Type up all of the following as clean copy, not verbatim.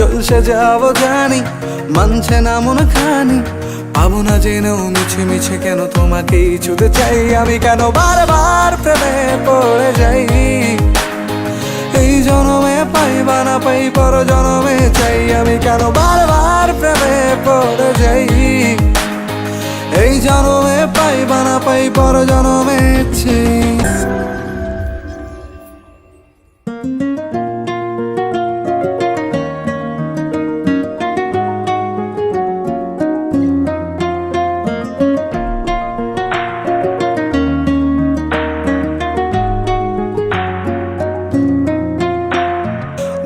জলসে যাবো জানি, মানছে না মন খানি। পাবো না জেনেও মিছে মিছে কেন তোমাকেই ছুতে চাই আমি, কেন বারবার প্রেমে পড়ে যাই। এই জনমে পাই বা না পাই পর জনমে চাই আমি, কেন বারবার প্রেমে পড়ে যাই। এই জনমে পাই বা না পাই পর জনমে চাই।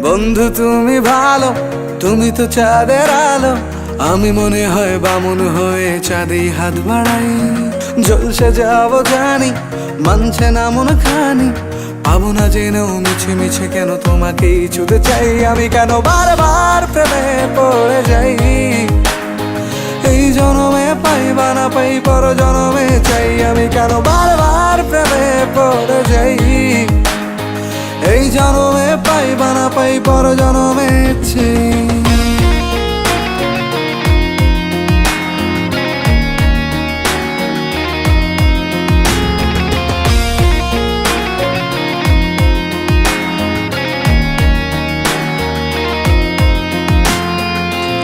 বন্ধু তুমি ভালো, তুমি তো চাঁদের আলো। আমি মনে হয় বামুন হয়ে চাঁদেই হাত বাড়াই। জলসে যাবো জানি, মানছে না মন খানি। পাবো না জেনেও মিছে মিছে কেন তোমাকেই ছুতে চাই আমি, কেন বারবার প্রেমে পড়ে যাই। এই জনমে পাই বা না পাই পর জনমে চাই আমি, কেন বারবার প্রেমে পড়ে যাই। এই জনমে পাই বা না পাই পর জনমে চাই।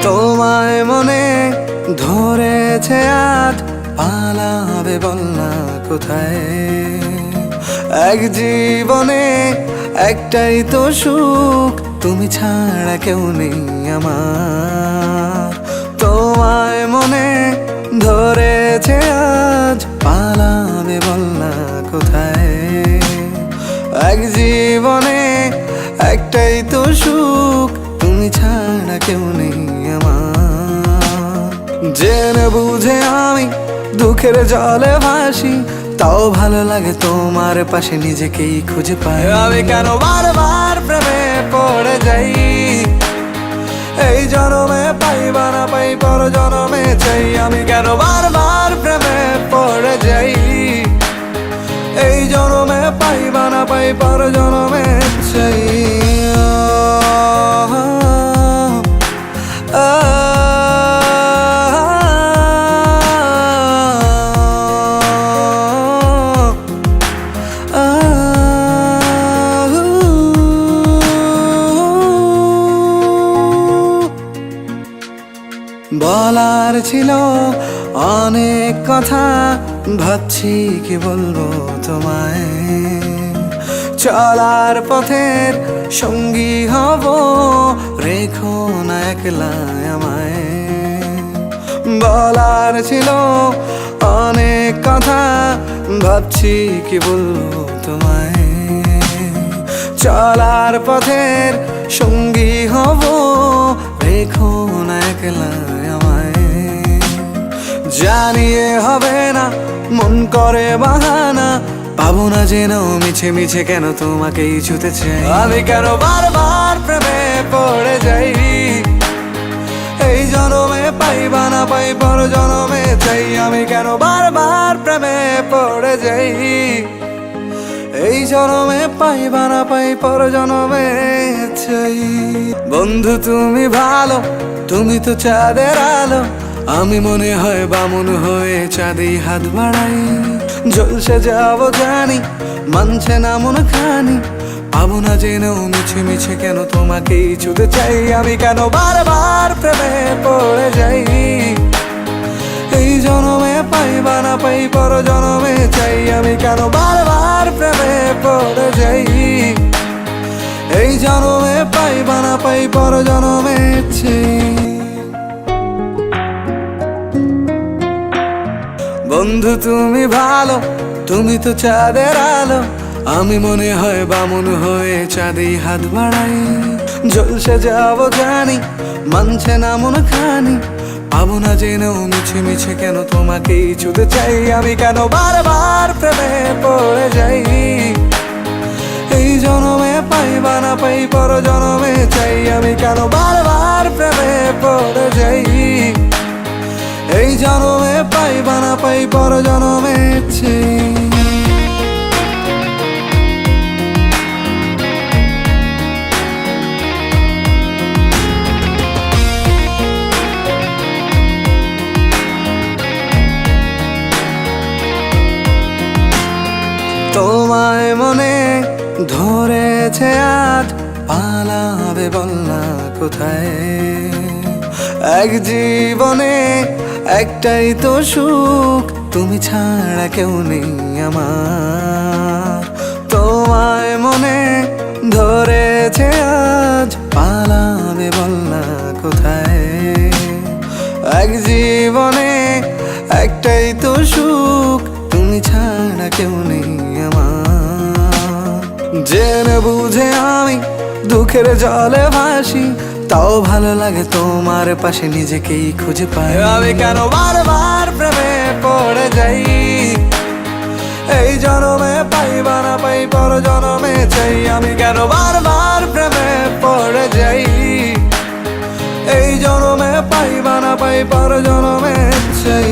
তোমায় মনে ধরেছে আজ, পালাবে বল না কোথায়। এক জীবনে একটাই তো সুখ, তুমি ছাড়া কেউ নেই আমার। তোমায় মনে ধরেছে আজ, পালাবে বল না কোথায়। এক জীবনে একটাই তো সুখ, তুমি ছাড়া কেউ নেই আমার। জেনে বুঝে আমি দুঃখের জলে ভাসি, তাও ভালো লাগে তোমার পাশে নিজেকেই খুঁজে পাই আমি, কেন বারবার প্রেমে পড়ে যাই। এই জনমে পাই বা না পাই পর জনমে চাই আমি, কেন বারবার প্রেমে পড়ে যাই। এই জনমে পাই বা না পাই পর জনমে চাই। বলার ছিল অনেক কথা, ভাবছি কি বলবো তোমায়। চলার পথের সঙ্গী হব, রেখো না একলা আমায়। বলার ছিল অনেক কথা, ভাবছি কি বলবো তোমায়। চলার পথের সঙ্গী হব, রেখো না একলা আমায়। জানিয়ে হবে না মন করে বাহানা, পাবো না জেনেও মিছে মিছে কেন তোমাকেই ছুতে চাই আমি, কেন বারবার প্রেমে পড়ে যাই। এই জনমে পাই বা না পাই পর জনমে চাই আমি, কেন বারবার প্রেমে পড়ে যাই। এই জনমে পাই বা না পাই পর জনমে চাই। বন্ধু তুমি ভালো, তুমি তো চাঁদের আলো। আমি মনে হয় বামুন হয়ে চাঁদেই হাত বাড়াই। জলসে যাবো জানি, মানছে না মন খানি। পাবো না জেনেও মিছে মিছে কেন তোমাকেই ছুতে চাই আমি, কেন বারবার প্রেমে পড়ে যাই। এই জনমে পাই বা না পাই পর জনমে চাই আমি, কেন বারবার প্রেমে পড়ে যাই। এই জনমে পাই বা না পাই পর জনমে চাই। বন্ধু তুমি ভালো, তুমি তো চাঁদের আলো। আমি মনে হয় বামুন হয়ে চাঁদেই হাত বাড়াই। জলসে যাবো জানি, মানছে না মন খানি। পাবো না জেনেও মিছে মিছে কেন তোমাকেই ছুতে চাই আমি, কেন বারবার প্রেমে পড়ে যাই। এই জনমে পাই বা না পাই পর জনমে চাই আমি, কেন বারবার প্রেমে পড়ে যাই। এই জনমে পাই বা না পাই পর জনমে চাই। ধরেছে আজ, পালাবে বল না কোথায়। এক জীবনে একটাই তো সুখ, তুমি ছাড়া কেউ নেই আমার। তোমায় মনে ধরেছে আজ, পালাবে বল না কোথায়। এক জীবনে একটাই তো সুখ, তুমি ছাড়া কেউ নেই আমার। জেনে বুঝে আমি দুঃখের জলে ভাসি, তাও ভালো লাগে তোমার পাশে নিজেকেই খুঁজে পাই। আমি কেন বারবার প্রেমে পড়ে যাই, এই জনমে পাই বা না পাই পর জনমে চাই। আমি কেন বারবার প্রেমে পড়ে যাই, এই জনমে পাই বা না পাই পর জনমে চাই।